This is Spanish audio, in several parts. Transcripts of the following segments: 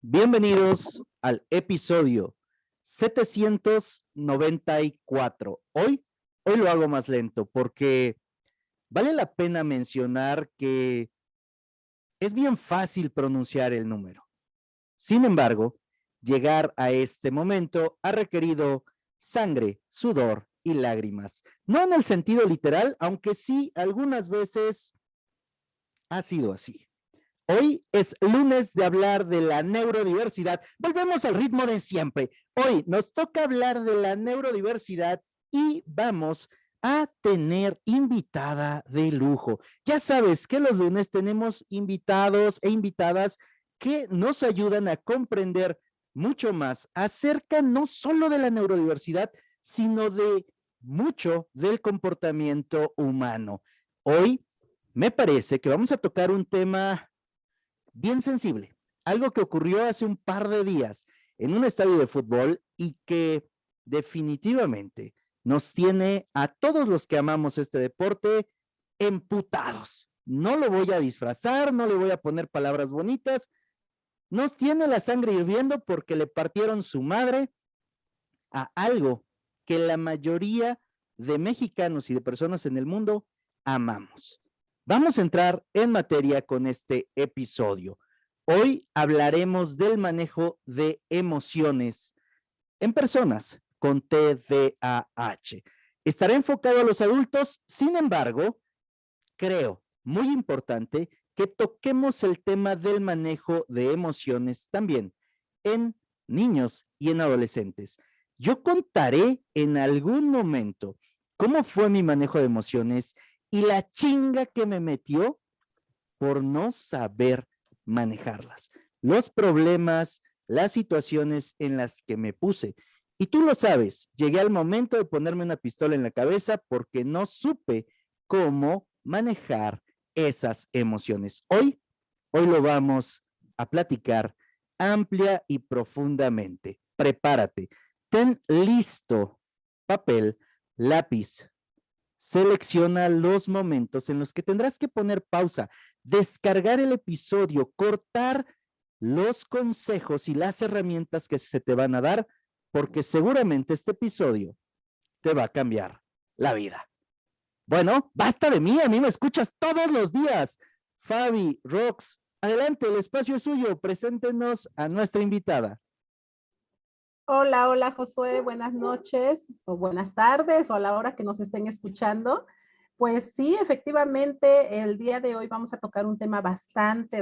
Bienvenidos al episodio 794. Hoy lo hago más lento porque vale la pena mencionar que es bien fácil pronunciar el número. Sin embargo, llegar a este momento ha requerido sangre, sudor y lágrimas. No en el sentido literal, aunque sí algunas veces ha sido así. Hoy es lunes de hablar de la neurodiversidad. Volvemos al ritmo de siempre. Hoy nos toca hablar de la neurodiversidad y vamos a tener invitada de lujo. Ya sabes que los lunes tenemos invitados e invitadas que nos ayudan a comprender mucho más acerca no solo de la neurodiversidad, sino de mucho del comportamiento humano. Hoy me parece que vamos a tocar un tema bien sensible, algo que ocurrió hace un par de días en un estadio de fútbol y que definitivamente nos tiene a todos los que amamos este deporte emputados. No lo voy a disfrazar, no le voy a poner palabras bonitas, nos tiene la sangre hirviendo porque le partieron su madre a algo que la mayoría de mexicanos y de personas en el mundo amamos. Vamos a entrar en materia con este episodio. Hoy hablaremos del manejo de emociones en personas con TDAH. Estará enfocado a los adultos, sin embargo, creo muy importante que toquemos el tema del manejo de emociones también en niños y en adolescentes. Yo contaré en algún momento cómo fue mi manejo de emociones y la chinga que me metió por no saber manejarlas. Los problemas, las situaciones en las que me puse. Y tú lo sabes, llegué al momento de ponerme una pistola en la cabeza porque no supe cómo manejar esas emociones. Hoy lo vamos a platicar amplia y profundamente. Prepárate, ten listo papel, lápiz. Selecciona los momentos en los que tendrás que poner pausa, descargar el episodio, cortar los consejos y las herramientas que se te van a dar, porque seguramente este episodio te va a cambiar la vida. Bueno, basta de mí, a mí me escuchas todos los días. Fabi, Rox, adelante, el espacio es suyo, preséntenos a nuestra invitada. Hola, hola Josué, buenas noches o buenas tardes o a la hora que nos estén escuchando. Pues sí, efectivamente, el día de hoy vamos a tocar un tema bastante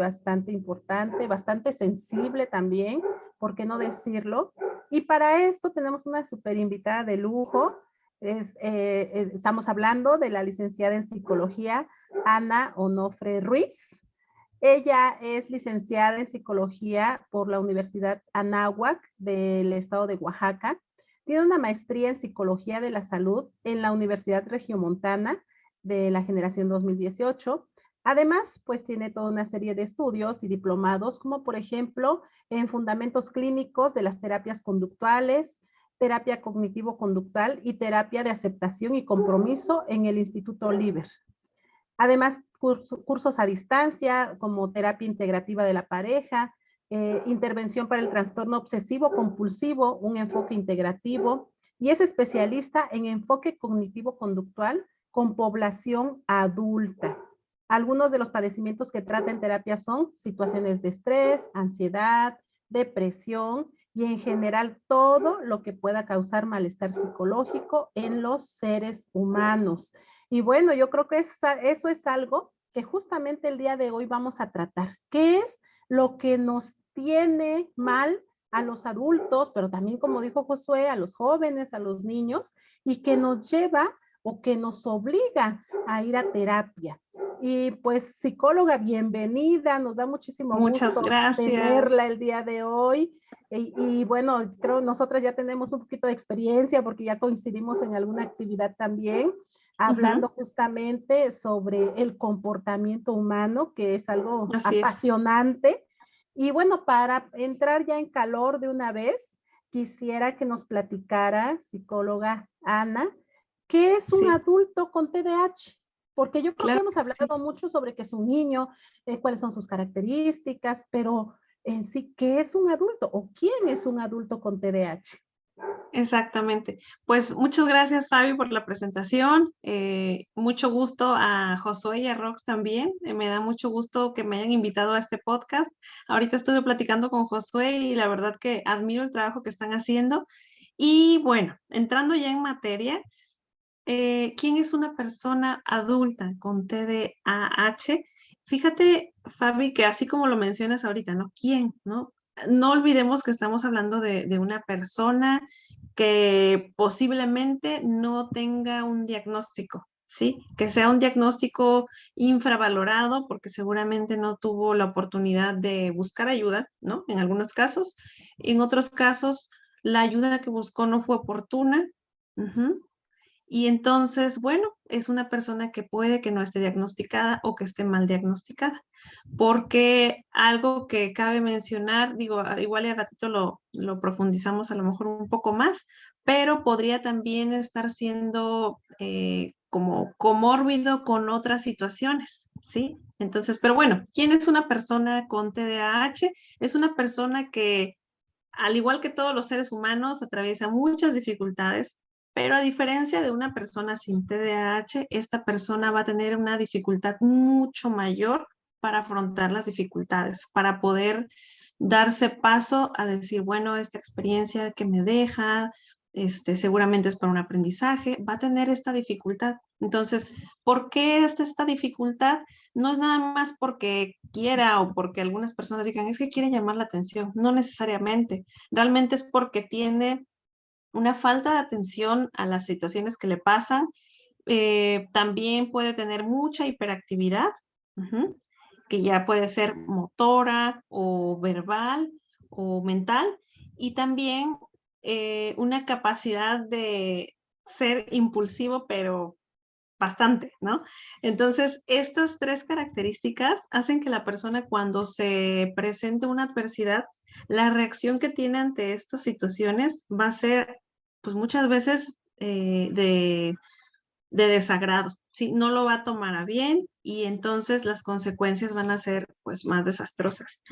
importante, bastante sensible también, ¿por qué no decirlo? Y para esto tenemos una súper invitada de lujo. Estamos hablando de la licenciada en psicología, Ana Onofre Ruiz. Ella es licenciada en psicología por la Universidad Anáhuac del estado de Oaxaca. Tiene una maestría en psicología de la salud en la Universidad Regiomontana de la generación 2018. Además, pues tiene toda una serie de estudios y diplomados, como por ejemplo en fundamentos clínicos de las terapias conductuales, terapia cognitivo-conductual y terapia de aceptación y compromiso en el Instituto Liber. Además, cursos a distancia como terapia integrativa de la pareja, intervención para el trastorno obsesivo compulsivo, un enfoque integrativo, y es especialista en enfoque cognitivo-conductual con población adulta. Algunos de los padecimientos que trata en terapia son situaciones de estrés, ansiedad, depresión y en general todo lo que pueda causar malestar psicológico en los seres humanos. Y bueno, yo creo que eso es algo que justamente el día de hoy vamos a tratar. ¿Qué es lo que nos tiene mal a los adultos, pero también, como dijo Josué, a los jóvenes, a los niños, y que nos lleva o que nos obliga a ir a terapia? Y pues, psicóloga, bienvenida, nos da muchísimo Muchas gusto gracias. tenerla el día de hoy. Y bueno, creo nosotras ya tenemos un poquito de experiencia porque ya coincidimos en alguna actividad también, hablando justamente sobre el comportamiento humano, que es algo apasionante. Y bueno, para entrar ya en calor de una vez, quisiera que nos platicara, psicóloga Ana, ¿qué es un adulto con TDAH? Porque yo creo que hemos hablado mucho sobre que es un niño, cuáles son sus características, pero en sí qué es un adulto o quién es un adulto con TDAH. Exactamente. Pues muchas gracias, Fabi, por la presentación. Mucho gusto a Josué y a Rox también. Me da mucho gusto que me hayan invitado a este podcast. Ahorita estuve platicando con Josué y la verdad que admiro el trabajo que están haciendo. Y bueno, entrando ya en materia, ¿quién es una persona adulta con TDAH? Fíjate, Fabi, que así como lo mencionas ahorita, ¿no? ¿Quién? ¿No? No olvidemos que estamos hablando de una persona que posiblemente no tenga un diagnóstico, ¿sí? Que sea un diagnóstico infravalorado porque seguramente no tuvo la oportunidad de buscar ayuda, ¿no? En algunos casos. En otros casos, la ayuda que buscó no fue oportuna. Ujú. Y entonces, bueno, es una persona que puede que no esté diagnosticada o que esté mal diagnosticada. Porque algo que cabe mencionar, digo, igual y al ratito lo profundizamos a lo mejor un poco más, pero podría también estar siendo como comórbido con otras situaciones, ¿sí? Entonces, pero bueno, ¿quién es una persona con TDAH? Es una persona que, al igual que todos los seres humanos, atraviesa muchas dificultades, pero a diferencia de una persona sin TDAH, esta persona va a tener una dificultad mucho mayor para afrontar las dificultades, para poder darse paso a decir, bueno, esta experiencia que me deja, seguramente es para un aprendizaje, va a tener esta dificultad. Entonces, ¿por qué esta dificultad? No es nada más porque quiera o porque algunas personas digan, es que quiere llamar la atención, no necesariamente. Realmente es porque tiene una falta de atención a las situaciones que le pasan. También puede tener mucha hiperactividad, ujú, que ya puede ser motora o verbal o mental, y también una capacidad de ser impulsivo, pero bastante, ¿no? Entonces, estas tres características hacen que la persona cuando se presente una adversidad, la reacción que tiene ante estas situaciones va a ser, pues muchas veces de desagrado, ¿sí? No lo va a tomar a bien y entonces las consecuencias van a ser, pues, más desastrosas.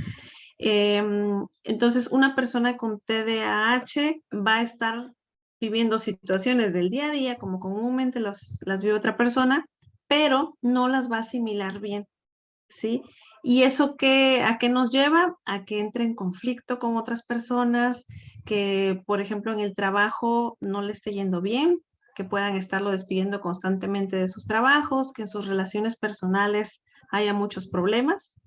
Entonces, una persona con TDAH va a estar viviendo situaciones del día a día como comúnmente las vive otra persona, pero no las va a asimilar bien, ¿sí? ¿Y eso a qué nos lleva? A que entre en conflicto con otras personas, que, por ejemplo, en el trabajo no le esté yendo bien, que puedan estarlo despidiendo constantemente de sus trabajos, que en sus relaciones personales haya muchos problemas,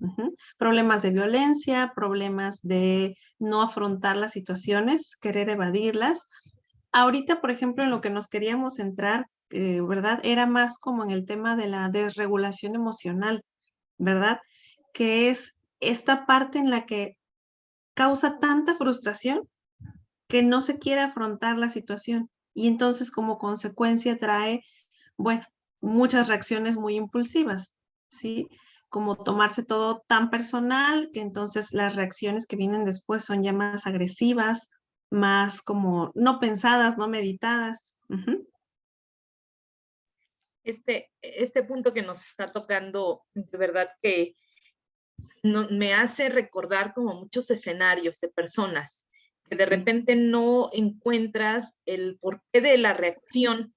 problemas de violencia, problemas de no afrontar las situaciones, querer evadirlas. Ahorita, por ejemplo, en lo que nos queríamos centrar, ¿verdad? Era más como en el tema de la desregulación emocional, ¿verdad? Que es esta parte en la que causa tanta frustración que no se quiere afrontar la situación y entonces como consecuencia trae, bueno, muchas reacciones muy impulsivas, ¿sí? Como tomarse todo tan personal que entonces las reacciones que vienen después son ya más agresivas, más como no pensadas, no meditadas. Uh-huh. Este punto que nos está tocando, de verdad que me hace recordar como muchos escenarios de personas que de repente no encuentras el porqué de la reacción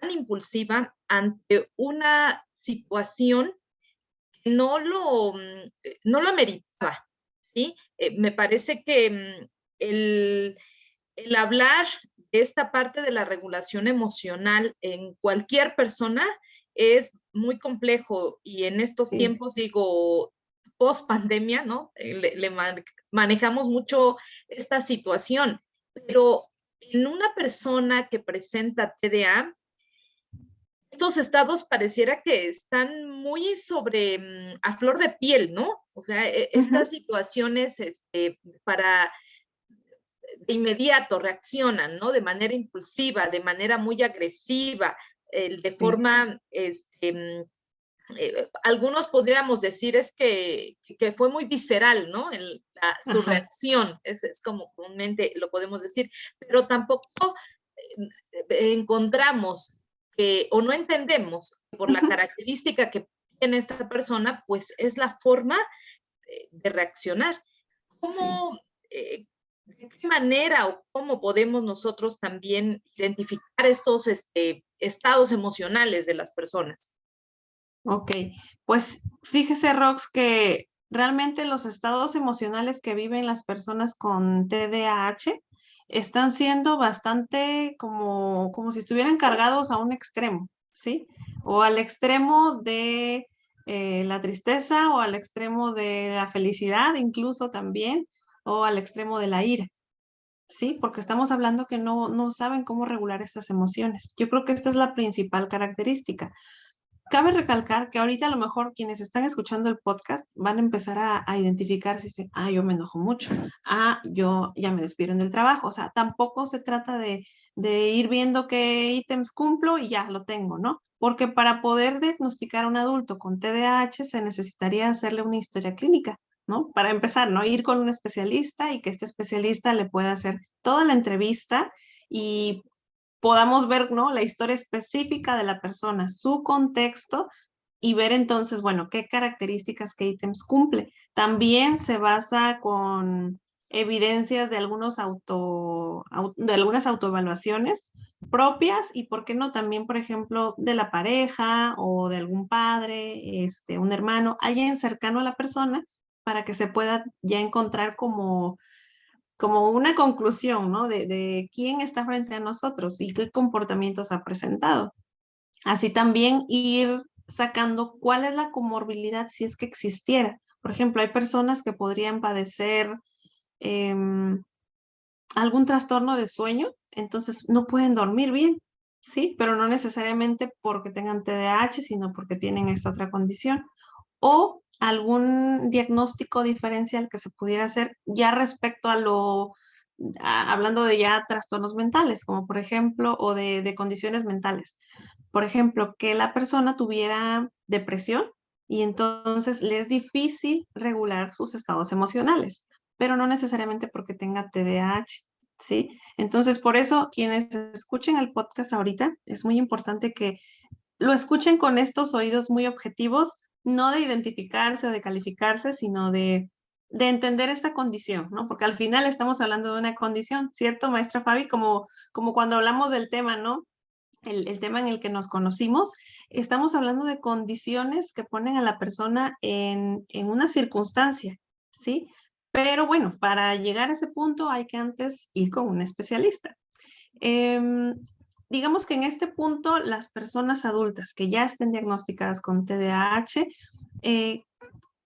tan impulsiva ante una situación que no lo ameritaba, ¿sí? Me parece que el hablar de esta parte de la regulación emocional en cualquier persona es muy complejo y en estos tiempos, digo, post pandemia, ¿no? Manejamos mucho esta situación, pero en una persona que presenta TDA, estos estados pareciera que están muy a flor de piel, ¿no? O sea, estas situaciones para de inmediato reaccionan, ¿no? De manera impulsiva, de manera muy agresiva, de forma, algunos podríamos decir es que fue muy visceral, ¿no? Su reacción, es como comúnmente lo podemos decir, pero tampoco encontramos o no entendemos que por la característica que tiene esta persona, pues es la forma de reaccionar. ¿Cómo, de qué manera o cómo podemos nosotros también identificar estos estados emocionales de las personas? Ok, pues fíjese, Rox, que realmente los estados emocionales que viven las personas con TDAH están siendo bastante como si estuvieran cargados a un extremo, ¿sí? O al extremo de la tristeza o al extremo de la felicidad incluso también, o al extremo de la ira. Sí, porque estamos hablando que no saben cómo regular estas emociones. Yo creo que esta es la principal característica. Cabe recalcar que ahorita a lo mejor quienes están escuchando el podcast van a empezar a identificar si dicen, yo me enojo mucho, yo ya me despidieron del trabajo. O sea, tampoco se trata de ir viendo qué ítems cumplo y ya lo tengo, ¿no? Porque para poder diagnosticar a un adulto con TDAH se necesitaría hacerle una historia clínica, ¿no? Para empezar, ¿no? Ir con un especialista y que este especialista le pueda hacer toda la entrevista y podamos ver, ¿no? La historia específica de la persona, su contexto y ver entonces, bueno, qué características, qué ítems cumple. También se basa con evidencias de de algunas autoevaluaciones propias y, ¿por qué no? También, por ejemplo, de la pareja o de algún padre, un hermano, alguien cercano a la persona para que se pueda ya encontrar como una conclusión, ¿no? De quién está frente a nosotros y qué comportamientos ha presentado. Así también ir sacando cuál es la comorbilidad si es que existiera. Por ejemplo, hay personas que podrían padecer algún trastorno de sueño, entonces no pueden dormir bien, ¿sí? Pero no necesariamente porque tengan TDAH, sino porque tienen esta otra condición. O algún diagnóstico diferencial que se pudiera hacer ya respecto hablando de ya trastornos mentales, como por ejemplo, o de condiciones mentales. Por ejemplo, que la persona tuviera depresión y entonces le es difícil regular sus estados emocionales, pero no necesariamente porque tenga TDAH, ¿sí? Entonces, por eso, quienes escuchen el podcast ahorita, es muy importante que lo escuchen con estos oídos muy objetivos, no de identificarse o de calificarse, sino de entender esta condición, ¿no? Porque al final estamos hablando de una condición, ¿cierto, maestra Fabi? Como cuando hablamos del tema, ¿no? El tema en el que nos conocimos, estamos hablando de condiciones que ponen a la persona en una circunstancia, ¿sí? Pero bueno, para llegar a ese punto hay que antes ir con un especialista. Digamos que en este punto las personas adultas que ya estén diagnosticadas con TDAH, ¿qué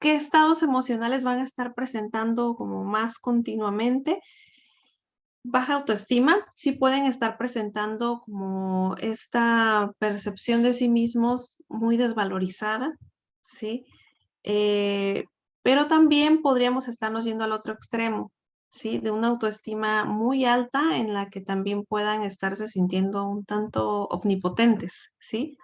estados emocionales van a estar presentando como más continuamente? Baja autoestima, sí pueden estar presentando como esta percepción de sí mismos muy desvalorizada, ¿sí? Pero también podríamos estarnos yendo al otro extremo, ¿sí? De una autoestima muy alta en la que también puedan estarse sintiendo un tanto omnipotentes, ¿sí?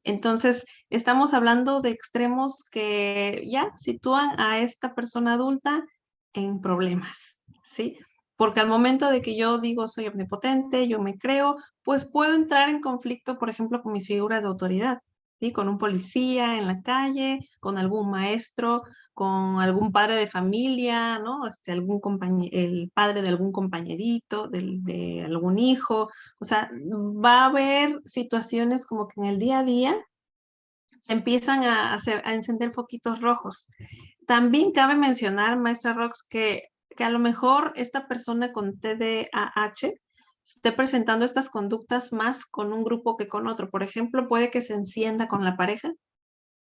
Entonces, estamos hablando de extremos que ya sitúan a esta persona adulta en problemas, ¿sí? Porque al momento de que yo digo soy omnipotente, yo me creo, pues puedo entrar en conflicto, por ejemplo, con mis figuras de autoridad, ¿sí? Con un policía en la calle, con algún maestro, con algún padre de familia, ¿no? El padre de algún compañerito, de algún hijo. O sea, va a haber situaciones como que en el día a día se empiezan a encender foquitos rojos. También cabe mencionar, maestra Rox, que a lo mejor esta persona con TDAH esté presentando estas conductas más con un grupo que con otro. Por ejemplo, puede que se encienda con la pareja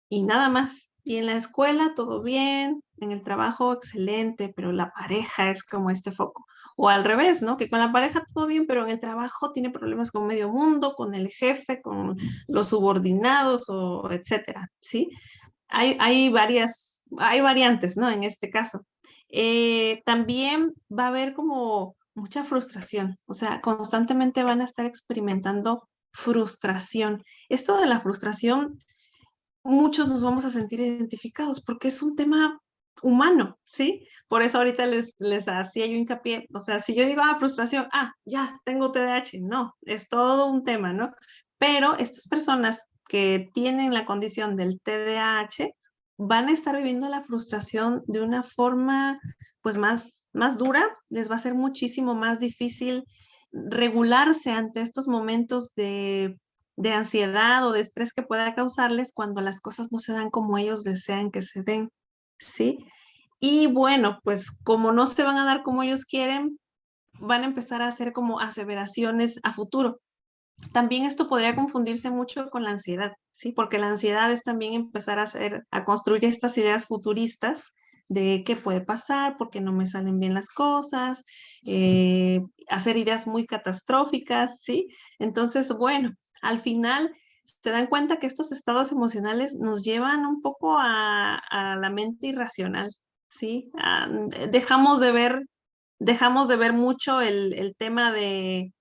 y nada más. Y en la escuela todo bien, en el trabajo excelente, pero la pareja es como este foco. O al revés, ¿no? Que con la pareja todo bien, pero en el trabajo tiene problemas con medio mundo, con el jefe, con los subordinados o etcétera, ¿sí? Hay variantes, ¿no? En este caso. También va a haber como mucha frustración, o sea, constantemente van a estar experimentando frustración. Esto de la frustración muchos nos vamos a sentir identificados porque es un tema humano, ¿sí? Por eso ahorita les hacía yo hincapié, o sea, si yo digo, frustración, ya, tengo TDAH, no, es todo un tema, ¿no? Pero estas personas que tienen la condición del TDAH van a estar viviendo la frustración de una forma pues más dura, les va a ser muchísimo más difícil regularse ante estos momentos de ansiedad o de estrés que pueda causarles cuando las cosas no se dan como ellos desean que se den, ¿sí? Y bueno, pues como no se van a dar como ellos quieren, van a empezar a hacer como aseveraciones a futuro. También esto podría confundirse mucho con la ansiedad, ¿sí? Porque la ansiedad es también empezar a construir estas ideas futuristas de qué puede pasar, por qué no me salen bien las cosas, hacer ideas muy catastróficas, ¿sí? Entonces, bueno, al final se dan cuenta que estos estados emocionales nos llevan un poco a la mente irracional, ¿sí? Dejamos de ver mucho el tema de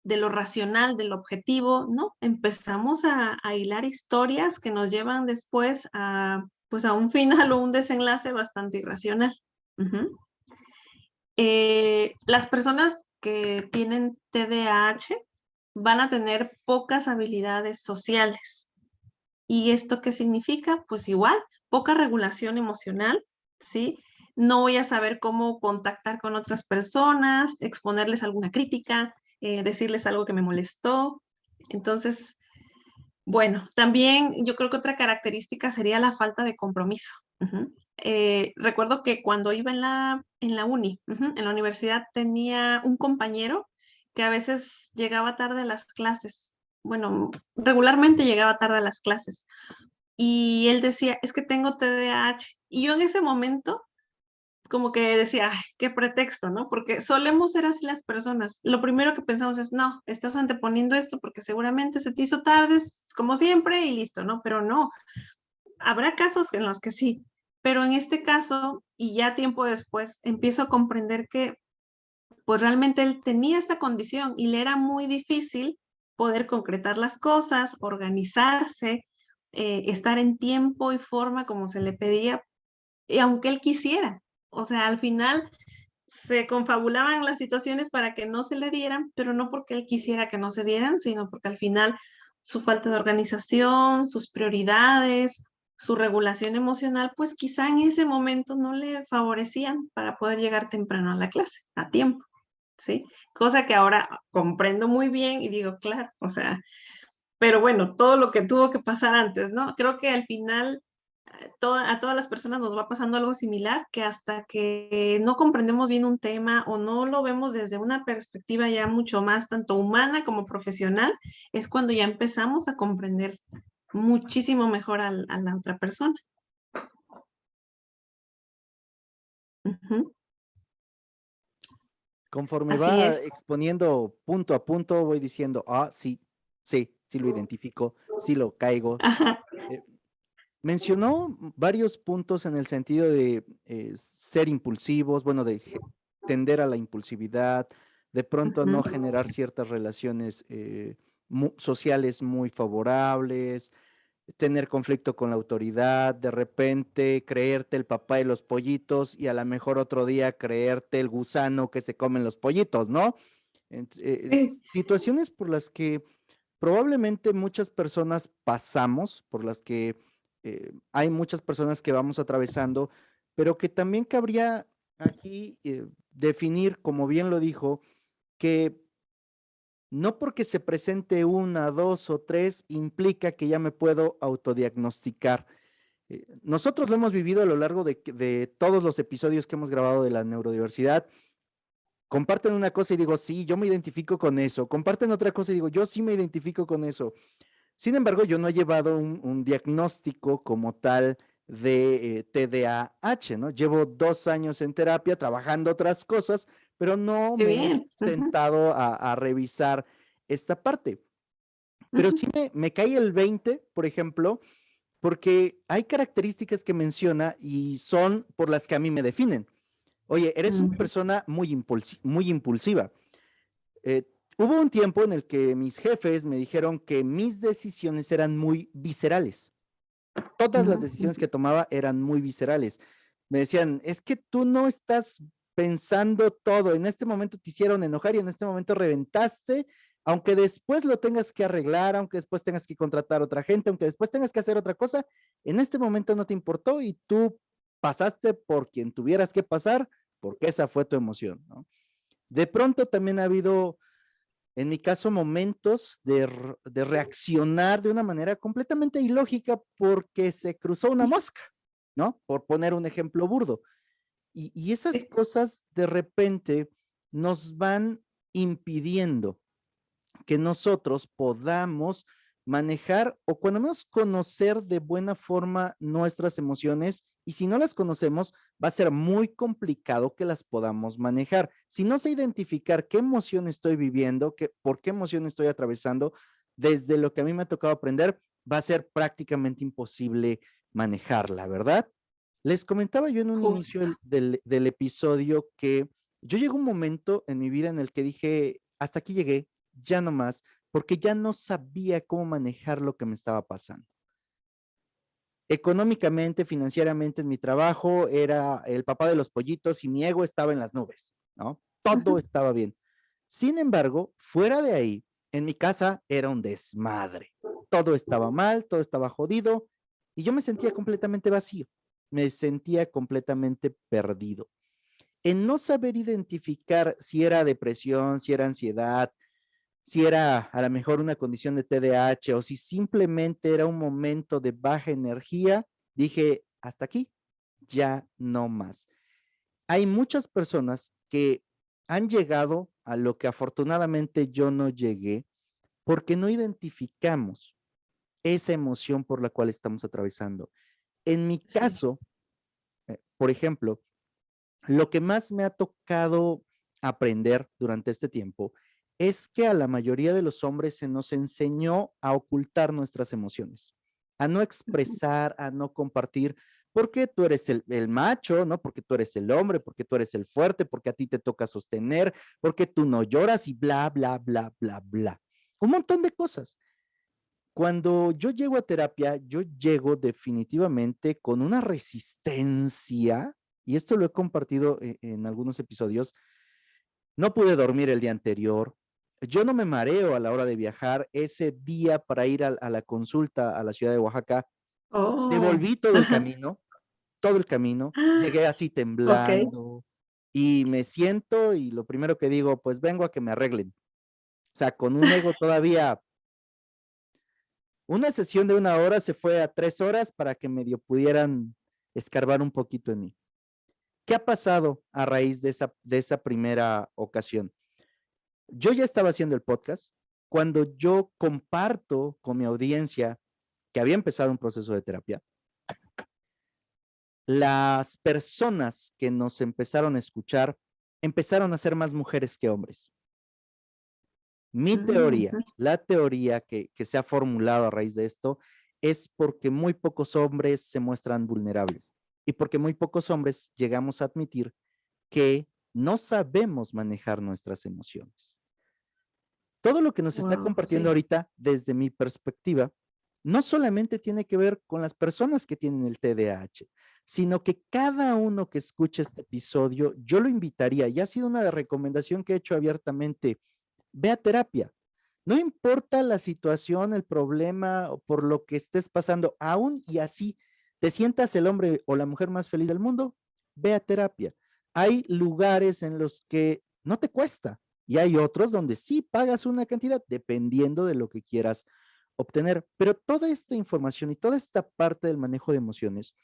lo racional, de lo objetivo, ¿no? Empezamos a hilar historias que nos llevan después pues a un final o un desenlace bastante irracional. Ujú. Las personas que tienen TDAH van a tener pocas habilidades sociales. ¿Y esto qué significa? Pues igual, poca regulación emocional, ¿sí? No voy a saber cómo contactar con otras personas, exponerles alguna crítica, decirles algo que me molestó. Entonces, bueno, también yo creo que otra característica sería la falta de compromiso. Ujú. Recuerdo que cuando iba en la uni, en la universidad, tenía un compañero que a veces llegaba tarde a las clases. Bueno, regularmente llegaba tarde a las clases. Y él decía, es que tengo TDAH. Y yo en ese momento como que decía, "Ay, qué pretexto, ¿no? Porque solemos ser así las personas. Lo primero que pensamos es, no, estás anteponiendo esto porque seguramente se te hizo tarde, como siempre, y listo, ¿no? Pero no, habrá casos en los que sí. Pero en este caso, y ya tiempo después, empiezo a comprender que pues realmente él tenía esta condición y le era muy difícil poder concretar las cosas, organizarse, estar en tiempo y forma como se le pedía, y aunque él quisiera. O sea, al final se confabulaban las situaciones para que no se le dieran, pero no porque él quisiera que no se dieran, sino porque al final su falta de organización, sus prioridades, su regulación emocional, pues quizá en ese momento no le favorecían para poder llegar temprano a la clase, a tiempo, ¿sí? Cosa que ahora comprendo muy bien y digo, claro, o sea, pero bueno, todo lo que tuvo que pasar antes, ¿no? Creo que al final a todas las personas nos va pasando algo similar, que hasta que no comprendemos bien un tema o no lo vemos desde una perspectiva ya mucho más tanto humana como profesional, es cuando ya empezamos a comprender muchísimo mejor a la otra persona. Ujú. Conforme Así va es. exponiendo punto a punto, voy diciendo, sí, sí, sí lo identifico, sí lo caigo. Ajá. Eh, Mencionó varios puntos en el sentido de ser impulsivos, bueno, de tender a la impulsividad, de pronto no Ujú. generar ciertas relaciones sociales muy favorables, tener conflicto con la autoridad, de repente creerte el papá de los pollitos y a lo mejor otro día creerte el gusano que se comen los pollitos, ¿no? Sí. Situaciones por las que probablemente muchas personas pasamos, por las que hay muchas personas que vamos atravesando, pero que también cabría aquí definir, como bien lo dijo, que no porque se presente una, dos o tres implica que ya me puedo autodiagnosticar. Nosotros lo hemos vivido a lo largo de todos los episodios que hemos grabado de la neurodiversidad. Comparten una cosa y digo, sí, yo me identifico con eso. Comparten otra cosa y digo, yo sí me identifico con eso. Sin embargo, yo no he llevado un diagnóstico como tal de TDAH, ¿no? Llevo 2 años en terapia trabajando otras cosas, pero no Qué me he bien. Ujú, sentado a revisar esta parte. Pero ujú, sí me cae el 20, por ejemplo, porque hay características que menciona y son por las que a mí me definen. Oye, eres una ujú, persona muy impulsiva. Eh, Hubo un tiempo en el que mis jefes me dijeron que mis decisiones eran muy viscerales. Todas las decisiones ujú, que tomaba eran muy viscerales. Me decían, es que tú no estás pensando todo. En este momento te hicieron enojar y en este momento reventaste, aunque después lo tengas que arreglar, aunque después tengas que contratar a otra gente, aunque después tengas que hacer otra cosa, en este momento no te importó y tú pasaste por quien tuvieras que pasar, porque esa fue tu emoción, ¿no? De pronto también ha habido, en mi caso, momentos de reaccionar de una manera completamente ilógica porque se cruzó una mosca, ¿no? Por poner un ejemplo burdo. Y esas cosas de repente nos van impidiendo que nosotros podamos manejar o cuando menos conocer de buena forma nuestras emociones, y si no las conocemos, va a ser muy complicado que las podamos manejar. Si no sé identificar qué emoción estoy viviendo, por qué emoción estoy atravesando, desde lo que a mí me ha tocado aprender, va a ser prácticamente imposible manejarla, ¿verdad? Les comentaba yo en un inicio Justo. del episodio que yo llegó un momento en mi vida en el que dije, hasta aquí llegué, ya no más, porque ya no sabía cómo manejar lo que me estaba pasando. Económicamente, financieramente, en mi trabajo era el papá de los pollitos y mi ego estaba en las nubes, ¿no? Todo estaba bien. Sin embargo, fuera de ahí, en mi casa era un desmadre. Todo estaba mal, todo estaba jodido y yo me sentía completamente vacío. Me sentía completamente perdido. En no saber identificar si era depresión, si era ansiedad, si era a lo mejor una condición de TDAH o si simplemente era un momento de baja energía, dije, hasta aquí, ya no más. Hay muchas personas que han llegado a lo que afortunadamente yo no llegué porque no identificamos esa emoción por la cual estamos atravesando. En mi Sí. caso, por ejemplo, lo que más me ha tocado aprender durante este tiempo es que a la mayoría de los hombres se nos enseñó a ocultar nuestras emociones, a no expresar, a no compartir, porque tú eres el macho, ¿no? Porque tú eres el hombre, porque tú eres el fuerte, porque a ti te toca sostener, porque tú no lloras y bla, bla, bla, bla, bla. Un montón de cosas. Cuando yo llego a terapia, yo llego definitivamente con una resistencia, y esto lo he compartido en algunos episodios. No pude dormir el día anterior, yo no me mareo a la hora de viajar. Ese día para ir a la consulta a la ciudad de Oaxaca, Oh, devolví ajá. todo el camino, llegué así Ok. temblando y me siento y lo primero que digo, pues vengo a que me arreglen. O sea, con un ego todavía. Una sesión de 1 hora se fue a 3 horas para que medio pudieran escarbar un poquito en mí. ¿Qué ha pasado a raíz de esa primera ocasión? Yo ya estaba haciendo el podcast cuando yo comparto con mi audiencia que había empezado un proceso de terapia. Las personas que nos empezaron a escuchar empezaron a ser más mujeres que hombres. Mi teoría, Ujú. la teoría que se ha formulado a raíz de esto es porque muy pocos hombres se muestran vulnerables y porque muy pocos hombres llegamos a admitir que no sabemos manejar nuestras emociones. Todo lo que nos está Wow, compartiendo sí. ahorita, desde mi perspectiva, no solamente tiene que ver con las personas que tienen el TDAH, sino que cada uno que escuche este episodio, yo lo invitaría, y ha sido una recomendación que he hecho abiertamente, ve a terapia. No importa la situación, el problema o por lo que estés pasando, aún y así te sientas el hombre o la mujer más feliz del mundo, ve a terapia. Hay lugares en los que no te cuesta y hay otros donde sí pagas una cantidad dependiendo de lo que quieras obtener. Pero toda esta información y toda esta parte del manejo de emociones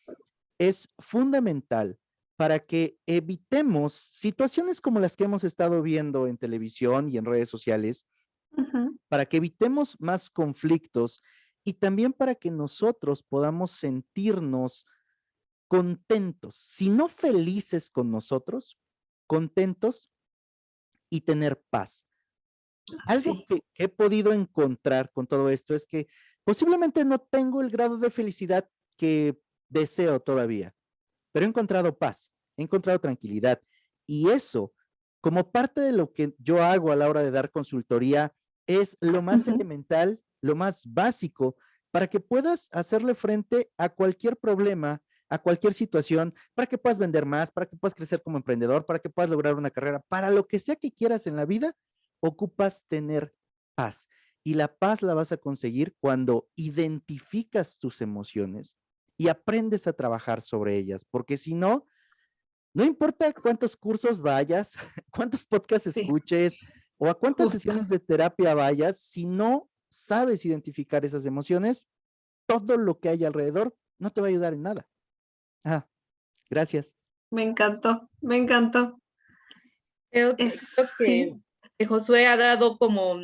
es fundamental para que evitemos situaciones como las que hemos estado viendo en televisión y en redes sociales, Ujú. para que evitemos más conflictos y también para que nosotros podamos sentirnos contentos, si no felices con nosotros, contentos y tener paz. Algo Sí. que he podido encontrar con todo esto es que posiblemente no tengo el grado de felicidad que deseo todavía, pero he encontrado paz, he encontrado tranquilidad y eso, como parte de lo que yo hago a la hora de dar consultoría, es lo más Ujú. elemental, lo más básico para que puedas hacerle frente a cualquier problema, a cualquier situación, para que puedas vender más, para que puedas crecer como emprendedor, para que puedas lograr una carrera, para lo que sea que quieras en la vida, ocupas tener paz. Y la paz la vas a conseguir cuando identificas tus emociones y aprendes a trabajar sobre ellas, porque si no, no importa cuántos cursos vayas, cuántos podcasts Sí, escuches o a cuántas justo. sesiones de terapia vayas, si no sabes identificar esas emociones, todo lo que hay alrededor no te va a ayudar en nada. Ah, gracias. Me encantó, me encantó. Creo Sí, que Josué ha dado como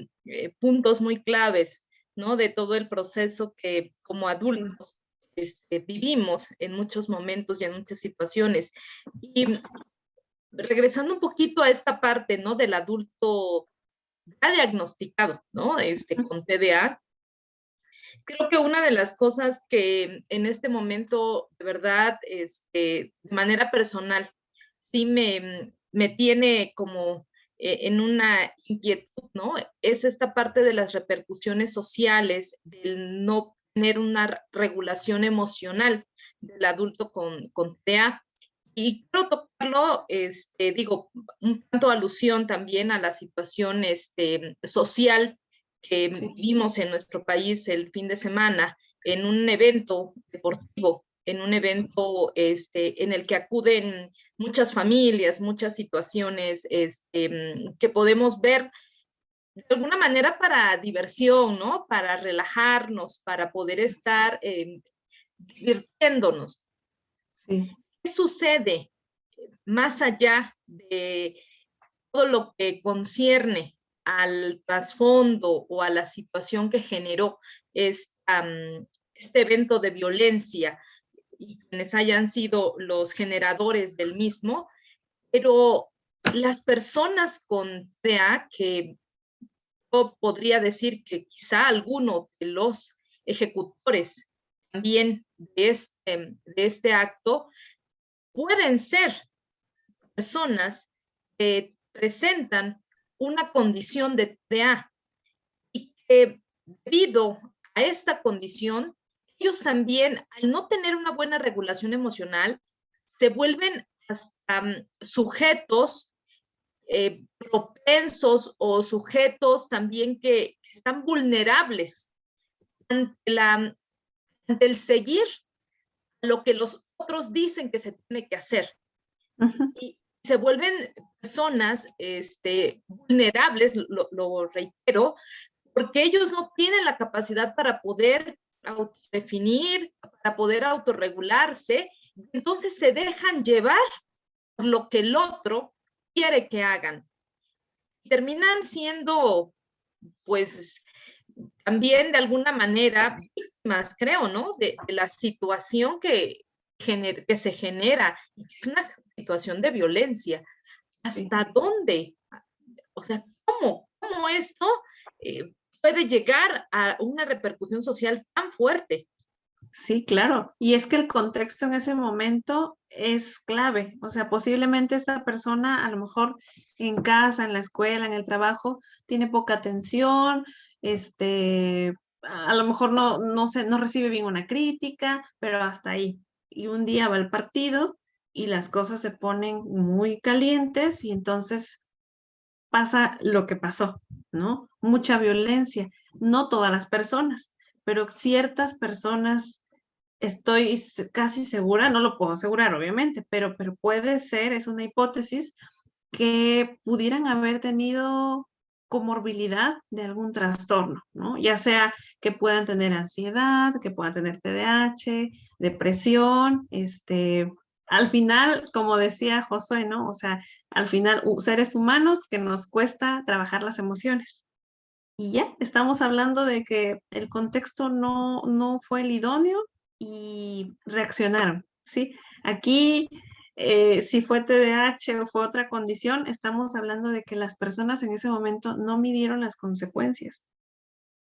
puntos muy claves, ¿no? De todo el proceso que como sí, adultos vivimos en muchos momentos y en muchas situaciones. Y regresando un poquito a esta parte, ¿no? Del adulto ya diagnosticado, ¿no? Con TDA. Creo que una de las cosas que en este momento, de verdad, de manera personal, sí me tiene como en una inquietud, ¿no? Es esta parte de las repercusiones sociales, del no tener una regulación emocional del adulto con TEA. Y quiero tocarlo, digo, un tanto alusión también a la situación social que sí, vimos en nuestro país el fin de semana en un evento deportivo, en un evento en el que acuden muchas familias, muchas situaciones que podemos ver de alguna manera para diversión, ¿no? Para relajarnos, para poder estar divirtiéndonos. sí, ¿Qué sucede más allá de todo lo que concierne al trasfondo o a la situación que generó este evento de violencia y quienes hayan sido los generadores del mismo? Pero las personas con TEA, que yo podría decir que quizá alguno de los ejecutores también de este acto, pueden ser personas que presentan una condición de TDA y que debido a esta condición, ellos también, al no tener una buena regulación emocional, se vuelven hasta propensos o sujetos también que están vulnerables ante, ante el seguir lo que los otros dicen que se tiene que hacer. Y se vuelven personas vulnerables, lo reitero, porque ellos no tienen la capacidad para poder autodefinir, para poder autorregularse, entonces se dejan llevar por lo que el otro quiere que hagan. Terminan siendo, pues, también de alguna manera víctimas, creo, ¿no? De la situación que se genera, es una situación de violencia. ¿Hasta dónde? O sea, ¿cómo esto puede llegar a una repercusión social tan fuerte? sí, claro. Y es que el contexto en ese momento es clave. O sea, posiblemente esta persona a lo mejor en casa, en la escuela, en el trabajo, tiene poca atención, a lo mejor no recibe bien una crítica, pero hasta ahí. Y un día va al partido y las cosas se ponen muy calientes y entonces pasa lo que pasó, ¿no? Mucha violencia. No todas las personas, pero ciertas personas, estoy casi segura, no lo puedo asegurar obviamente, pero puede ser, es una hipótesis, que pudieran haber tenido comorbilidad de algún trastorno, ¿no? Ya sea que puedan tener ansiedad, que puedan tener TDAH, depresión, al final, como decía Josué, ¿no? O sea, al final, seres humanos que nos cuesta trabajar las emociones. Y ya, estamos hablando de que el contexto no fue el idóneo y reaccionaron, ¿sí? Aquí, si fue TDAH o fue otra condición, estamos hablando de que las personas en ese momento no midieron las consecuencias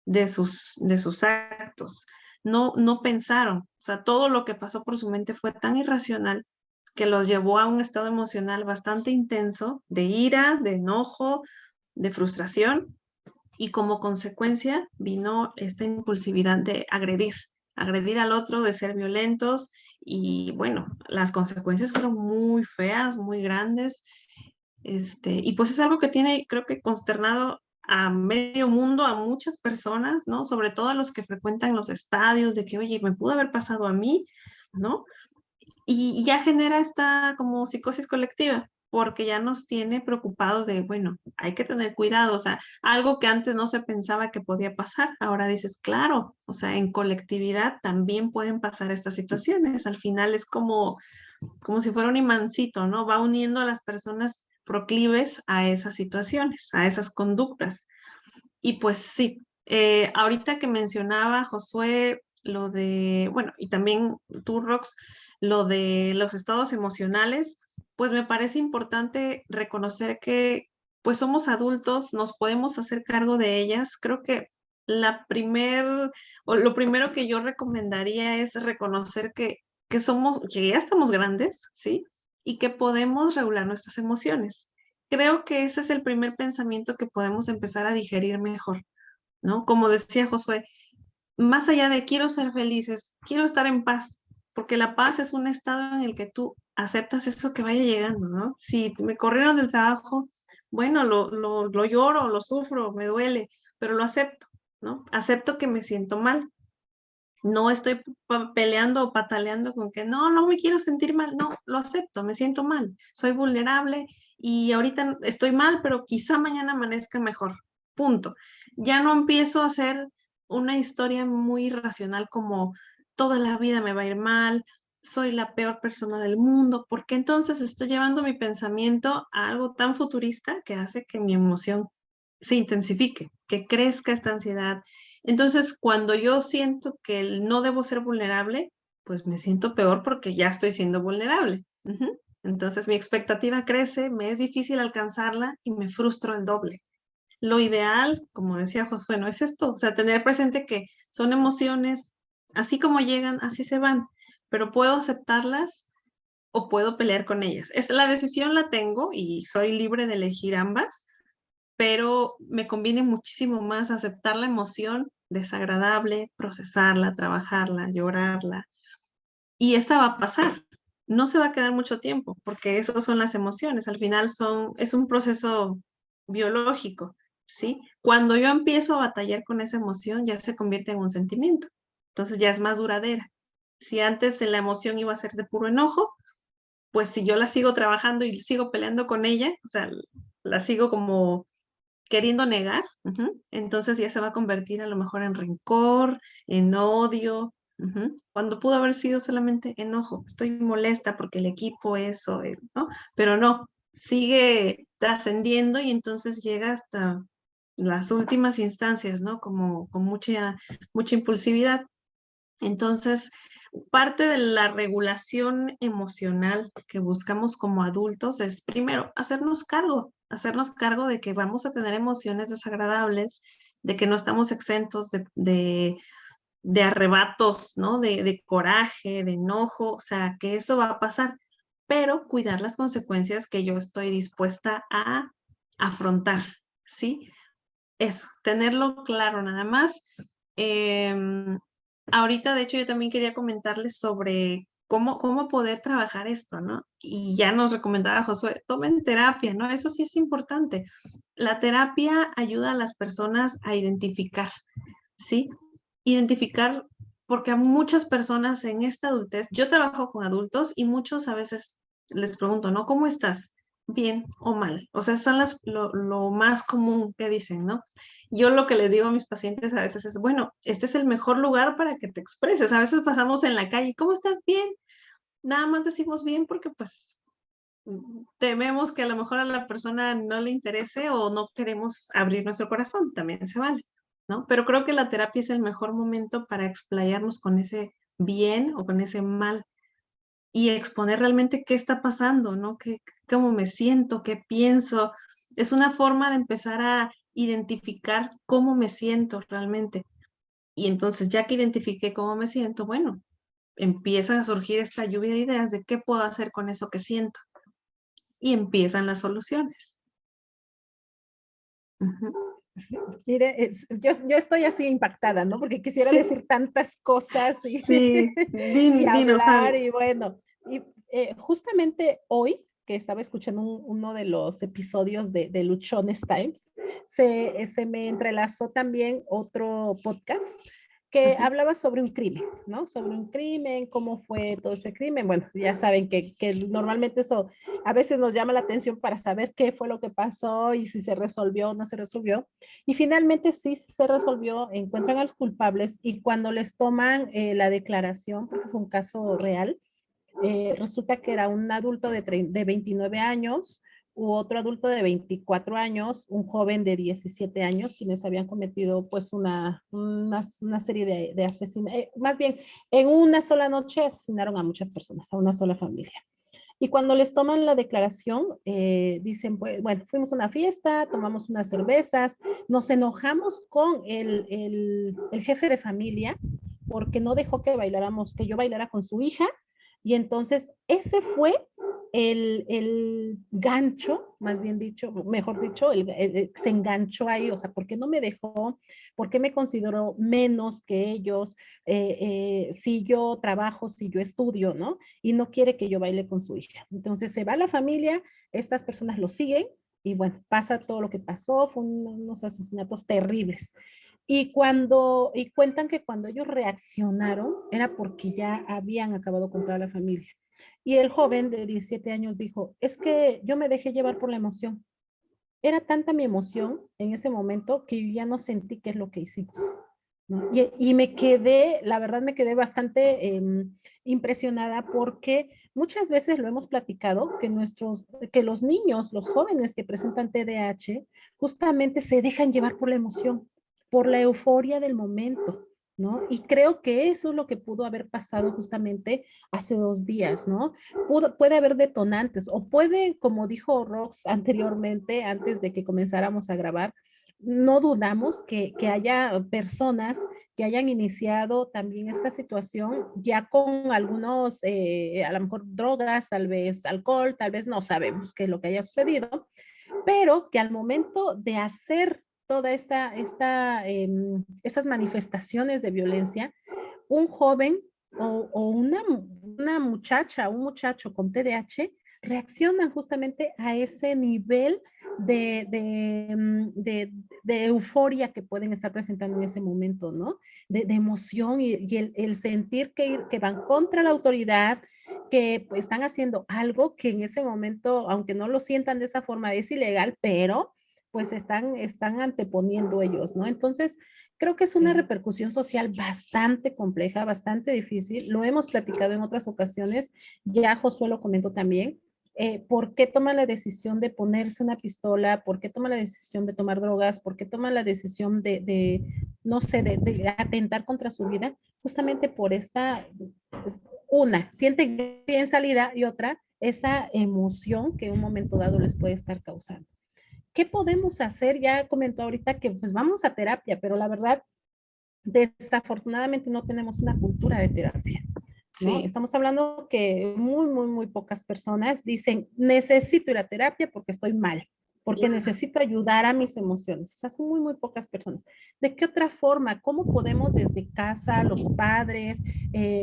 de sus actos, no pensaron, o sea, todo lo que pasó por su mente fue tan irracional que los llevó a un estado emocional bastante intenso de ira, de enojo, de frustración, y como consecuencia vino esta impulsividad de agredir al otro, de ser violentos, y bueno, las consecuencias fueron muy feas, muy grandes, y pues es algo que tiene, creo que consternado a medio mundo, a muchas personas, ¿no? Sobre todo a los que frecuentan los estadios, de que, oye, me pudo haber pasado a mí, ¿no? Y ya genera esta como psicosis colectiva, porque ya nos tiene preocupados de, bueno, hay que tener cuidado, o sea, algo que antes no se pensaba que podía pasar, ahora dices, claro, o sea, en colectividad también pueden pasar estas situaciones, al final es como si fuera un imancito, ¿no? Va uniendo a las personas proclives a esas situaciones, a esas conductas. Y pues sí, ahorita que mencionaba Josué lo de, bueno, y también tú, Rox, lo de los estados emocionales, pues me parece importante reconocer que pues somos adultos, nos podemos hacer cargo de ellas. Creo que o lo primero que yo recomendaría es reconocer que ya estamos grandes, ¿sí? Y que podemos regular nuestras emociones. Creo que ese es el primer pensamiento que podemos empezar a digerir mejor, ¿no? Como decía Josué, más allá de quiero ser felices, quiero estar en paz, porque la paz es un estado en el que tú aceptas eso que vaya llegando, ¿no? Si me corrieron del trabajo, bueno, lo lloro, lo sufro, me duele, pero lo acepto, ¿no? Acepto que me siento mal. No estoy peleando o pataleando con que no me quiero sentir mal, no, lo acepto, me siento mal, soy vulnerable y ahorita estoy mal, pero quizá mañana amanezca mejor, punto. Ya no empiezo a hacer una historia muy irracional como toda la vida me va a ir mal, soy la peor persona del mundo, porque entonces estoy llevando mi pensamiento a algo tan futurista que hace que mi emoción se intensifique, que crezca esta ansiedad. Entonces, cuando yo siento que no debo ser vulnerable, pues me siento peor porque ya estoy siendo vulnerable. Ujú. Entonces, mi expectativa crece, me es difícil alcanzarla y me frustro el doble. Lo ideal, como decía Josué, no es esto, o sea, tener presente que son emociones, así como llegan, así se van, pero puedo aceptarlas o puedo pelear con ellas. La decisión la tengo y soy libre de elegir ambas, pero me conviene muchísimo más aceptar la emoción desagradable, procesarla, trabajarla, llorarla. Y esta va a pasar. No se va a quedar mucho tiempo, porque esas son las emociones. Al final es un proceso biológico, ¿sí? Cuando yo empiezo a batallar con esa emoción, ya se convierte en un sentimiento. Entonces ya es más duradera. Si antes la emoción iba a ser de puro enojo, pues si yo la sigo trabajando y sigo peleando con ella, o sea, la sigo como queriendo negar, entonces ya se va a convertir a lo mejor en rencor, en odio, cuando pudo haber sido solamente enojo, estoy molesta porque el equipo eso, ¿no? Pero no, sigue trascendiendo y entonces llega hasta las últimas instancias, ¿no? Como con mucha impulsividad. Entonces, parte de la regulación emocional que buscamos como adultos es primero hacernos cargo de que vamos a tener emociones desagradables, de que no estamos exentos de arrebatos, ¿no? De coraje, de enojo, o sea, que eso va a pasar, pero cuidar las consecuencias que yo estoy dispuesta a afrontar, ¿sí? Eso, tenerlo claro nada más. Ahorita, de hecho, yo también quería comentarles sobre cómo poder trabajar esto, ¿no? Y ya nos recomendaba Josué, tomen terapia, ¿no? Eso sí es importante. La terapia ayuda a las personas a identificar, ¿sí? Identificar, porque a muchas personas en esta adultez, yo trabajo con adultos y muchos a veces les pregunto, ¿no? ¿Cómo estás? Bien o mal. O sea, son lo más común que dicen, ¿no? Yo lo que les digo a mis pacientes a veces es, bueno, este es el mejor lugar para que te expreses. A veces pasamos en la calle, ¿cómo estás? Bien. Nada más decimos bien porque pues tememos que a lo mejor a la persona no le interese o no queremos abrir nuestro corazón, también se vale, ¿no? Pero creo que la terapia es el mejor momento para explayarnos con ese bien o con ese mal y exponer realmente qué está pasando, ¿no? Cómo me siento, qué pienso. Es una forma de empezar a identificar cómo me siento realmente. Y entonces, ya que identifiqué cómo me siento, bueno, empieza a surgir esta lluvia de ideas de qué puedo hacer con eso que siento. Y empiezan las soluciones. Mire, yo estoy así impactada, ¿no? Porque quisiera Sí, decir tantas cosas y, sí, y dinos, hablar Fabi. y bueno, y justamente hoy que estaba escuchando uno de los episodios de Luchones Times, se me entrelazó también otro podcast que hablaba sobre un crimen, ¿no? Sobre un crimen, cómo fue todo este crimen. Bueno, ya saben que normalmente eso a veces nos llama la atención para saber qué fue lo que pasó y si se resolvió o no se resolvió. Y finalmente sí se resolvió, encuentran a los culpables y cuando les toman la declaración, porque fue un caso real, resulta que era un adulto de 29 años u otro adulto de 24 años, un joven de 17 años, quienes habían cometido pues una serie de asesinatos, más bien en una sola noche asesinaron a muchas personas, a una sola familia. Y cuando les toman la declaración, dicen, pues, bueno, fuimos a una fiesta, tomamos unas cervezas, nos enojamos con el jefe de familia porque no dejó que bailáramos, que yo bailara con su hija. Y entonces ese fue el gancho, más bien dicho, mejor dicho, se enganchó ahí, o sea, ¿por qué no me dejó? ¿Por qué me consideró menos que ellos? Si yo trabajo, si yo estudio, ¿no? Y no quiere que yo baile con su hija. Entonces se va la familia, estas personas lo siguen y bueno, pasa todo lo que pasó, fue unos asesinatos terribles. Y cuentan que cuando ellos reaccionaron era porque ya habían acabado con toda la familia. Y el joven de 17 años dijo, es que yo me dejé llevar por la emoción. Era tanta mi emoción en ese momento que yo ya no sentí qué es lo que hicimos, ¿no? Y me quedé, la verdad me quedé bastante impresionada porque muchas veces lo hemos platicado que los niños, los jóvenes que presentan TDAH, justamente se dejan llevar por la emoción, por la euforia del momento, ¿no? Y creo que eso es lo que pudo haber pasado justamente hace 2 días, ¿no? Puede haber detonantes o puede, como dijo Rox anteriormente, antes de que comenzáramos a grabar, no dudamos que haya personas que hayan iniciado también esta situación ya con algunos, a lo mejor drogas, tal vez alcohol, tal vez no sabemos qué es lo que haya sucedido, pero que al momento de hacer toda estas manifestaciones de violencia, un joven o una muchacha, un muchacho con TDAH reaccionan justamente a ese nivel de euforia que pueden estar presentando en ese momento, ¿no? De emoción y el sentir que van contra la autoridad, que pues, están haciendo algo que en ese momento, aunque no lo sientan de esa forma, es ilegal, pero pues están anteponiendo ellos, ¿no? Entonces, creo que es una repercusión social bastante compleja, bastante difícil. Lo hemos platicado en otras ocasiones, ya Josué lo comentó también. ¿Por qué toma la decisión de ponerse una pistola? ¿Por qué toma la decisión de tomar drogas? ¿Por qué toma la decisión no sé, de atentar contra su vida? Justamente por sienten que tienen salida y otra, esa emoción que en un momento dado les puede estar causando. ¿Qué podemos hacer? Ya comentó ahorita que pues vamos a terapia, pero la verdad, desafortunadamente no tenemos una cultura de terapia, ¿no? Sí. Estamos hablando que muy, muy, muy pocas personas dicen, necesito ir a terapia porque estoy mal, porque necesito ayudar a mis emociones. O sea, son muy, muy pocas personas. ¿De qué otra forma? ¿Cómo podemos desde casa, los padres,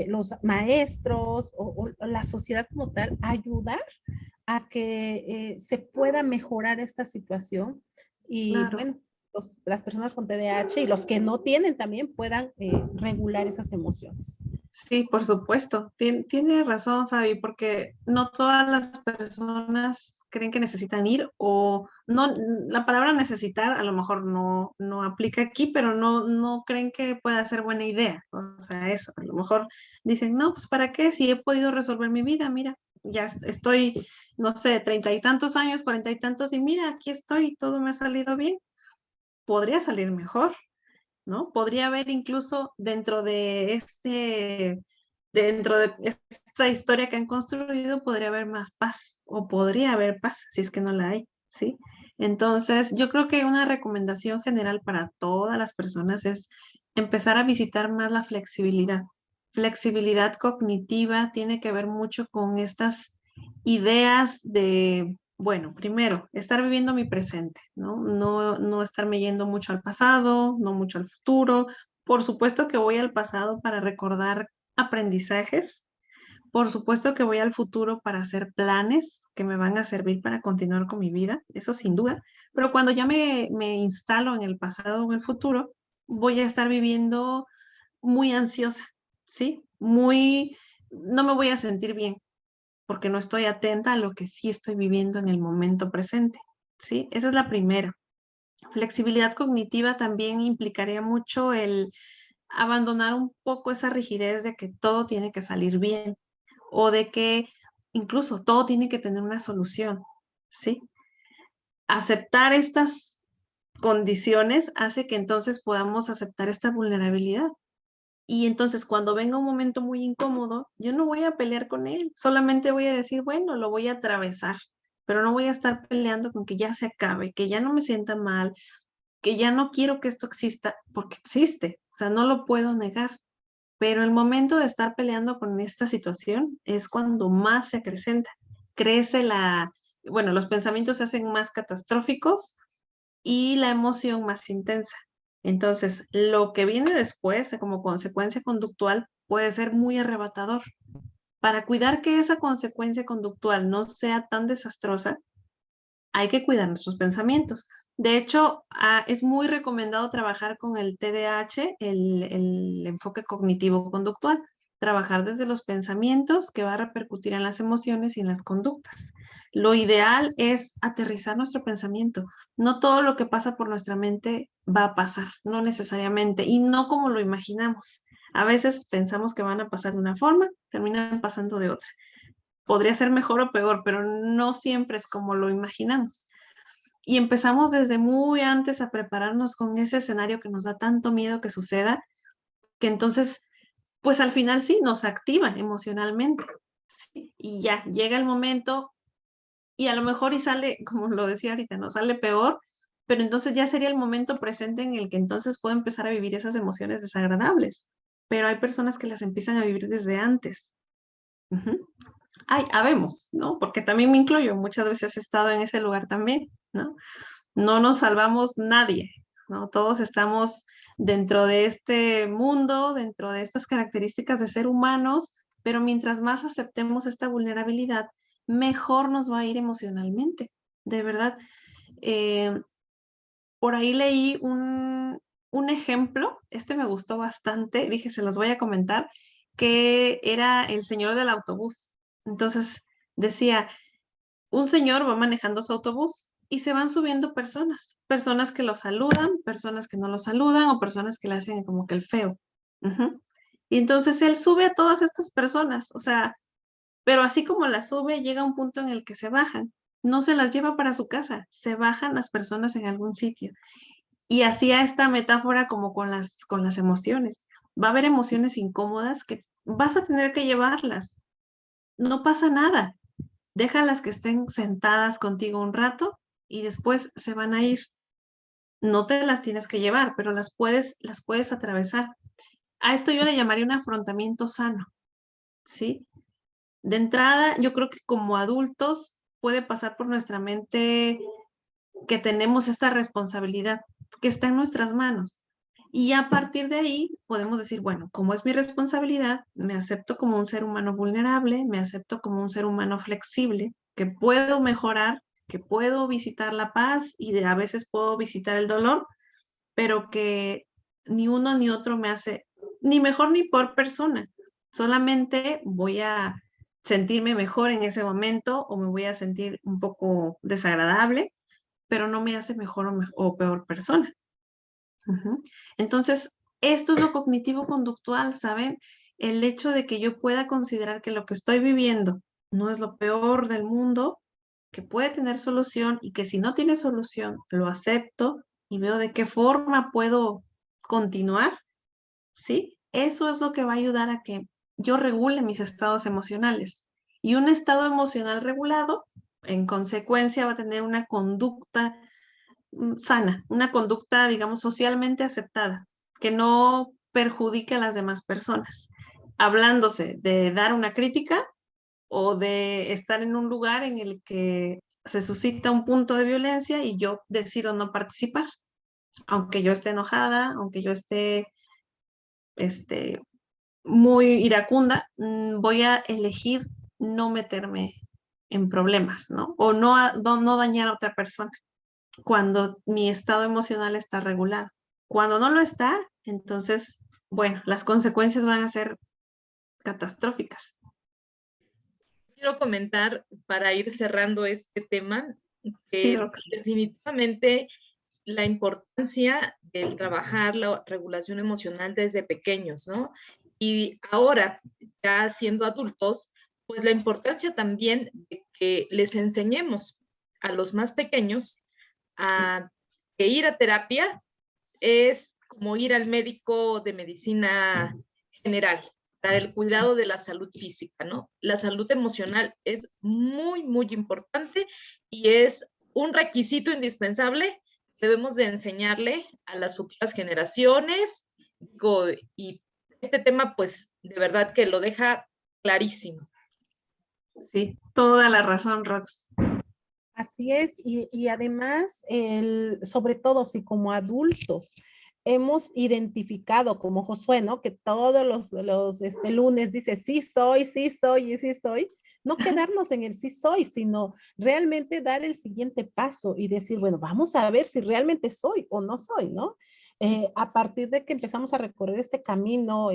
los maestros o la sociedad como tal, ayudar a que se pueda mejorar esta situación y Claro. bueno, las personas con TDAH y los que no tienen también puedan regular esas emociones? Sí, por supuesto. Tiene razón, Fabi, porque no todas las personas creen que necesitan ir o no, la palabra necesitar a lo mejor no aplica aquí, pero no creen que pueda ser buena idea. O sea, eso, a lo mejor dicen, no, pues ¿para qué? Si he podido resolver mi vida, mira, ya estoy, no sé, 30 y tantos años, 40 y tantos, y mira, aquí estoy y todo me ha salido bien. Podría salir mejor, ¿no? Podría haber incluso dentro de esta historia que han construido, podría haber más paz o podría haber paz si es que no la hay, ¿sí? Entonces, yo creo que una recomendación general para todas las personas es empezar a visitar más la flexibilidad. Flexibilidad cognitiva tiene que ver mucho con estas ideas de, bueno, primero, estar viviendo mi presente, ¿no? No estarme yendo mucho al pasado, no mucho al futuro. Por supuesto que voy al pasado para recordar aprendizajes. Por supuesto que voy al futuro para hacer planes que me van a servir para continuar con mi vida, eso sin duda. Pero cuando ya me instalo en el pasado o en el futuro, voy a estar viviendo muy ansiosa, ¿sí? No me voy a sentir bien porque no estoy atenta a lo que sí estoy viviendo en el momento presente, ¿sí? Esa es la primera. Flexibilidad cognitiva también implicaría mucho el abandonar un poco esa rigidez de que todo tiene que salir bien o de que incluso todo tiene que tener una solución, ¿sí? Aceptar estas condiciones hace que entonces podamos aceptar esta vulnerabilidad. Y entonces cuando venga un momento muy incómodo, yo no voy a pelear con él, solamente voy a decir, bueno, lo voy a atravesar, pero no voy a estar peleando con que ya se acabe, que ya no me sienta mal, que ya no quiero que esto exista, porque existe, o sea, no lo puedo negar. Pero el momento de estar peleando con esta situación es cuando más se acrecenta. Crece bueno, los pensamientos se hacen más catastróficos y la emoción más intensa. Entonces, lo que viene después, como consecuencia conductual, puede ser muy arrebatador. Para cuidar que esa consecuencia conductual no sea tan desastrosa, hay que cuidar nuestros pensamientos. De hecho, es muy recomendado trabajar con el TDAH, el enfoque cognitivo-conductual, trabajar desde los pensamientos que va a repercutir en las emociones y en las conductas. Lo ideal es aterrizar nuestro pensamiento. No todo lo que pasa por nuestra mente va a pasar, no necesariamente, y no como lo imaginamos. A veces pensamos que van a pasar de una forma, terminan pasando de otra. Podría ser mejor o peor, pero no siempre es como lo imaginamos. Y empezamos desde muy antes a prepararnos con ese escenario que nos da tanto miedo que suceda, que entonces, pues al final sí, nos activa emocionalmente. ¿Sí? Y ya, llega el momento y a lo mejor y sale, como lo decía ahorita, no sale peor, pero entonces ya sería el momento presente en el que entonces puedo empezar a vivir esas emociones desagradables. Pero hay personas que las empiezan a vivir desde antes. Uh-huh. Ay, habemos, ¿no? Porque también me incluyo, muchas veces he estado en ese lugar también, ¿no? No nos salvamos nadie, ¿no? Todos estamos dentro de este mundo, dentro de estas características de ser humanos, pero mientras más aceptemos esta vulnerabilidad, mejor nos va a ir emocionalmente. De verdad, eh, por ahí leí un ejemplo, este me gustó bastante, dije, se los voy a comentar, que era el señor del autobús. Entonces decía, un señor va manejando su autobús y se van subiendo personas, personas que lo saludan, personas que no lo saludan o personas que le hacen como que el feo. Ujú. Y entonces él sube a todas estas personas, o sea, pero así como las sube, llega un punto en el que se bajan. No se las lleva para su casa, se bajan las personas en algún sitio. Y hacía esta metáfora como con las emociones. Va a haber emociones incómodas que vas a tener que llevarlas. No pasa nada. Déjalas que estén sentadas contigo un rato y después se van a ir. No te las tienes que llevar, pero las puedes atravesar. A esto yo le llamaría un afrontamiento sano, ¿sí? De entrada, yo creo que como adultos puede pasar por nuestra mente que tenemos esta responsabilidad que está en nuestras manos. Y a partir de ahí podemos decir, bueno, como es mi responsabilidad, me acepto como un ser humano vulnerable, me acepto como un ser humano flexible, que puedo mejorar, que puedo visitar la paz y a veces puedo visitar el dolor, pero que ni uno ni otro me hace ni mejor ni peor persona. Solamente voy a sentirme mejor en ese momento o me voy a sentir un poco desagradable, pero no me hace mejor o peor persona. Uh-huh. Entonces, esto es lo cognitivo-conductual, ¿saben? El hecho de que yo pueda considerar que lo que estoy viviendo no es lo peor del mundo, que puede tener solución y que si no tiene solución, lo acepto y veo de qué forma puedo continuar, ¿sí? Eso es lo que va a ayudar a que yo regule mis estados emocionales. Y un estado emocional regulado, en consecuencia, va a tener una conducta sana, una conducta, digamos, socialmente aceptada, que no perjudique a las demás personas, hablándose de dar una crítica o de estar en un lugar en el que se suscita un punto de violencia y yo decido no participar, aunque yo esté enojada, aunque yo esté este, muy iracunda, voy a elegir no meterme en problemas, ¿no? O no dañar a otra persona cuando mi estado emocional está regulado. Cuando no lo está, entonces bueno, las consecuencias van a ser catastróficas. Quiero comentar para ir cerrando este tema que Sí, Rox. definitivamente la importancia del trabajar la regulación emocional desde pequeños, ¿no? Y ahora, ya siendo adultos, pues la importancia también de que les enseñemos a los más pequeños a que ir a terapia es como ir al médico de medicina general para el cuidado de la salud física, ¿no? La salud emocional es muy, muy importante y es un requisito indispensable que debemos de enseñarle a las futuras generaciones. Y este tema, pues, de verdad que lo deja clarísimo. Sí, toda la razón, Rox. Así es, y además, sobre todo si como adultos hemos identificado como Josué, ¿no? Que todos los lunes dice, sí soy y sí soy. No quedarnos en el sí soy, sino realmente dar el siguiente paso y decir, bueno, vamos a ver si realmente soy o no soy, ¿no? A partir de que empezamos a recorrer este camino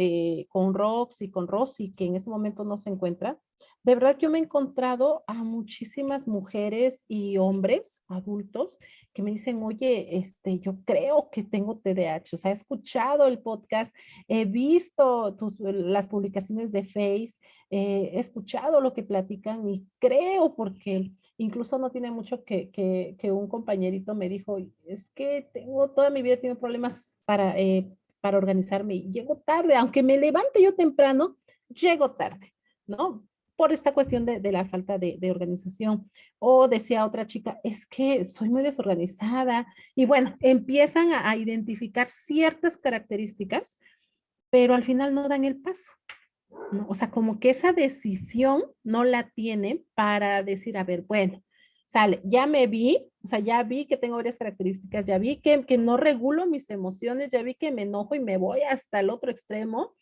con Rox y con Rosy, que en ese momento no se encuentra, de verdad yo me he encontrado a muchísimas mujeres y hombres adultos que me dicen, oye, yo creo que tengo TDAH, o sea, he escuchado el podcast, he visto las publicaciones de Face, he escuchado lo que platican y creo porque incluso no tiene mucho que un compañerito me dijo, es que tengo toda mi vida tengo problemas para organizarme y llego tarde, aunque me levante yo temprano, llego tarde, ¿no? Por esta cuestión de la falta de organización. O decía otra chica, es que soy muy desorganizada. Y bueno, empiezan a identificar ciertas características, pero al final no dan el paso, ¿no? O sea, como que esa decisión no la tienen para decir, a ver, bueno, sale, ya me vi, o sea, ya vi que tengo varias características, ya vi que no regulo mis emociones, ya vi que me enojo y me voy hasta el otro extremo,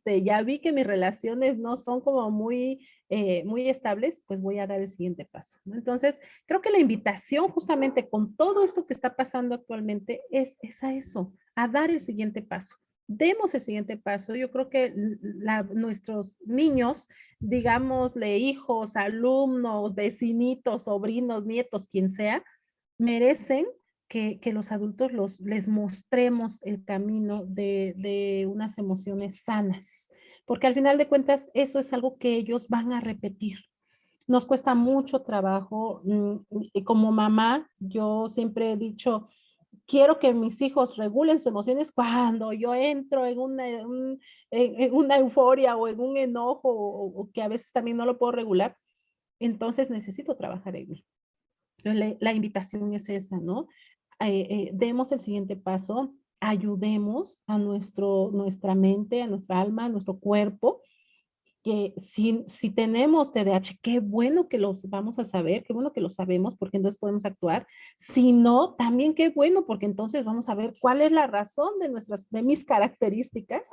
ya vi que mis relaciones no son como muy estables, pues voy a dar el siguiente paso, ¿no? Entonces, creo que la invitación justamente con todo esto que está pasando actualmente es a eso, a dar el siguiente paso. Demos el siguiente paso. Yo creo que nuestros niños, digámosle hijos, alumnos, vecinitos, sobrinos, nietos, quien sea, merecen que los adultos les mostremos el camino de unas emociones sanas, porque al final de cuentas eso es algo que ellos van a repetir. Nos cuesta mucho trabajo. Y como mamá, yo siempre he dicho, quiero que mis hijos regulen sus emociones cuando yo entro en una euforia o en un enojo o que a veces también no lo puedo regular, entonces necesito trabajar en mí. La invitación es esa, ¿no? Demos el siguiente paso, ayudemos a nuestra mente, a nuestra alma, a nuestro cuerpo, que si tenemos TDAH, qué bueno que los vamos a saber, qué bueno que lo sabemos, porque entonces podemos actuar. Si no, también qué bueno, porque entonces vamos a ver cuál es la razón de mis características,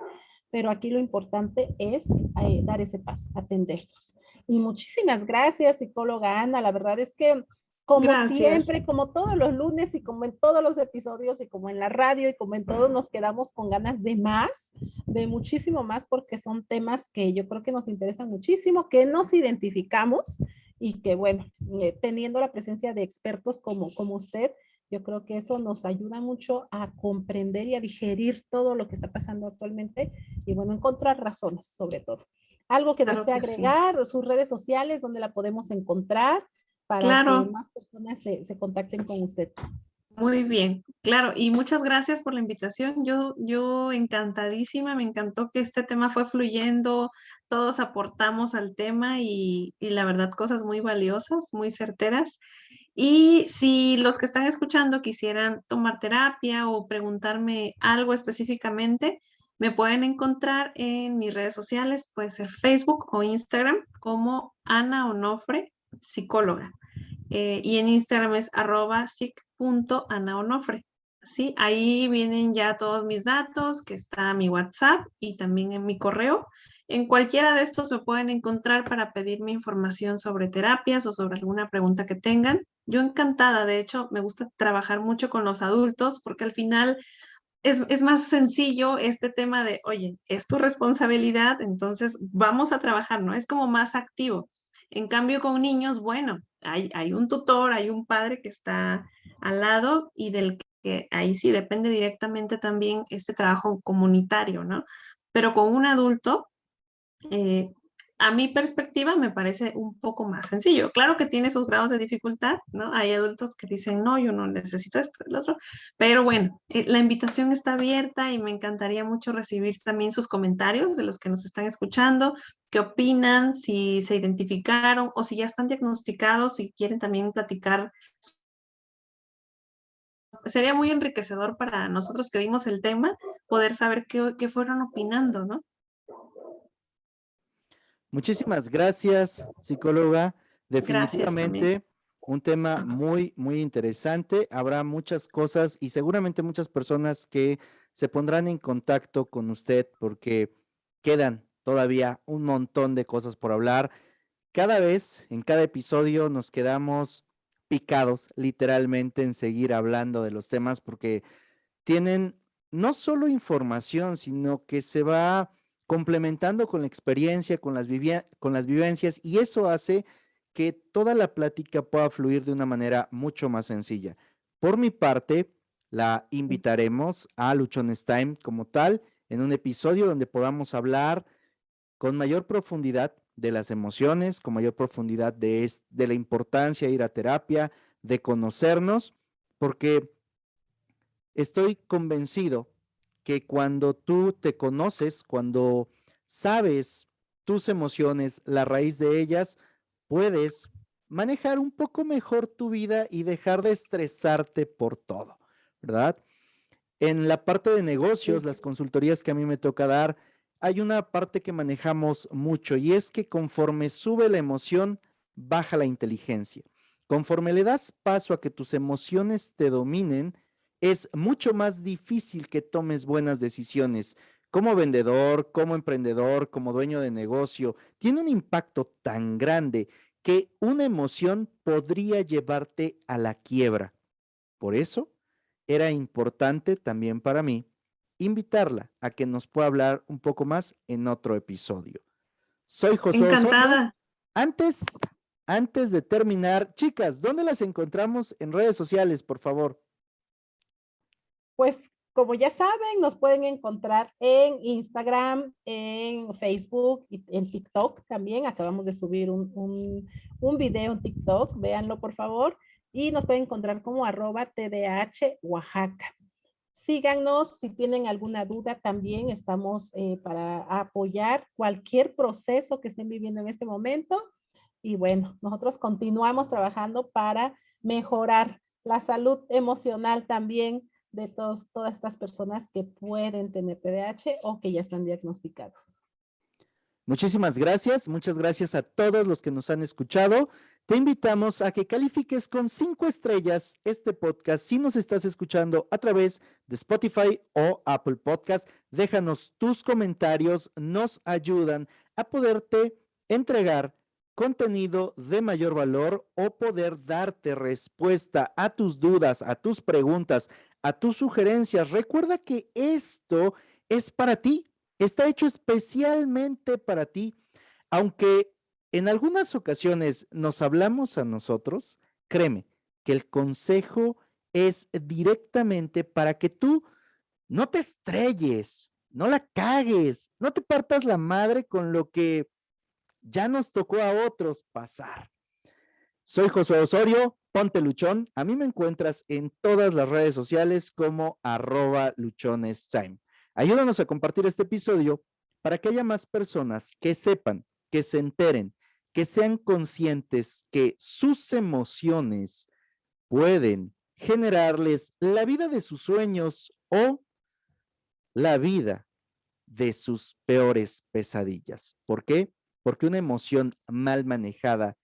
pero aquí lo importante es dar ese paso, atenderlos. Y muchísimas gracias, psicóloga Ana. La verdad es que como Gracias. siempre, como todos los lunes y como en todos los episodios y como en la radio y como en todos, nos quedamos con ganas de más, de muchísimo más, porque son temas que yo creo que nos interesan muchísimo, que nos identificamos y que bueno, teniendo la presencia de expertos como usted, yo creo que eso nos ayuda mucho a comprender y a digerir todo lo que está pasando actualmente y bueno, encontrar razones sobre todo. Algo que Claro desea que sí. agregar, sus redes sociales, donde la podemos encontrar para que Claro, más personas se contacten con usted. muy bien, claro, y muchas gracias por la invitación. Yo encantadísima, me encantó que este tema fue fluyendo, todos aportamos al tema y la verdad cosas muy valiosas, muy certeras. Y si los que están escuchando quisieran tomar terapia o preguntarme algo específicamente, me pueden encontrar en mis redes sociales, puede ser Facebook o Instagram, como Ana Onofre, psicóloga. Y en Instagram es @sic.anaonofre. Sí, ahí vienen ya todos mis datos, que está mi WhatsApp y también en mi correo. En cualquiera de estos me pueden encontrar para pedirme información sobre terapias o sobre alguna pregunta que tengan. Yo encantada, de hecho, me gusta trabajar mucho con los adultos porque al final es más sencillo este tema de, oye, es tu responsabilidad, entonces vamos a trabajar, ¿no? Es como más activo. En cambio, con niños, bueno, hay un tutor, hay un padre que está al lado y del que ahí sí depende directamente también este trabajo comunitario, ¿no? Pero con un adulto, eh, a mi perspectiva me parece un poco más sencillo. Claro que tiene sus grados de dificultad, ¿no? Hay adultos que dicen, no, yo no necesito esto, el otro, pero bueno, la invitación está abierta y me encantaría mucho recibir también sus comentarios de los que nos están escuchando, qué opinan, si se identificaron o si ya están diagnosticados, si quieren también platicar. Sería muy enriquecedor para nosotros que vimos el tema, poder saber qué fueron opinando, ¿no? Muchísimas gracias, psicóloga. Gracias también. Definitivamente un tema muy, muy interesante. Habrá muchas cosas y seguramente muchas personas que se pondrán en contacto con usted porque quedan todavía un montón de cosas por hablar. Cada vez, en cada episodio, nos quedamos picados literalmente en seguir hablando de los temas porque tienen no solo información, sino que se va complementando con la experiencia, con las vivencias, y eso hace que toda la plática pueda fluir de una manera mucho más sencilla. Por mi parte, la invitaremos a Luchones Time como tal, en un episodio donde podamos hablar con mayor profundidad de las emociones, con mayor profundidad de la importancia de ir a terapia, de conocernos, porque estoy convencido que cuando tú te conoces, cuando sabes tus emociones, la raíz de ellas, puedes manejar un poco mejor tu vida y dejar de estresarte por todo, ¿verdad? En la parte de negocios, las consultorías que a mí me toca dar, hay una parte que manejamos mucho y es que conforme sube la emoción, baja la inteligencia. Conforme le das paso a que tus emociones te dominen, es mucho más difícil que tomes buenas decisiones. Como vendedor, como emprendedor, como dueño de negocio, tiene un impacto tan grande que una emoción podría llevarte a la quiebra. Por eso, era importante también para mí invitarla a que nos pueda hablar un poco más en otro episodio. Soy Josué Osorio. Encantada. Antes de terminar, chicas, ¿dónde las encontramos en redes sociales, por favor? Pues como ya saben, nos pueden encontrar en Instagram, en Facebook y en TikTok también. Acabamos de subir un video en TikTok, véanlo por favor. Y nos pueden encontrar como @TDH Oaxaca. Síganos si tienen alguna duda, también estamos para apoyar cualquier proceso que estén viviendo en este momento. Y bueno, nosotros continuamos trabajando para mejorar la salud emocional también de todas estas personas que pueden tener TDAH o que ya están diagnosticados. Muchas gracias a todos los que nos han escuchado. Te invitamos a que califiques con 5 estrellas este podcast si nos estás escuchando a través de Spotify o Apple Podcast. Déjanos tus comentarios, nos ayudan a poderte entregar contenido de mayor valor o poder darte respuesta a tus dudas, a tus preguntas, a tus sugerencias. Recuerda que esto es para ti. Está hecho especialmente para ti, aunque en algunas ocasiones nos hablamos a nosotros, créeme que el consejo es directamente para que tú no te estrelles, no la cagues, no te partas la madre con lo que ya nos tocó a otros pasar. Soy Josué Osorio, ponte luchón. A mí me encuentras en todas las redes sociales como @luchonestime. Ayúdanos a compartir este episodio para que haya más personas que sepan, que se enteren, que sean conscientes que sus emociones pueden generarles la vida de sus sueños o la vida de sus peores pesadillas. ¿Por qué? Porque una emoción mal manejada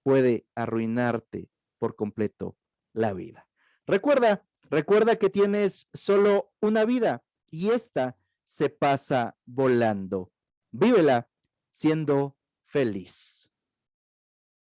puede arruinarte por completo la vida. Recuerda que tienes solo una vida y esta se pasa volando. Vívela siendo feliz.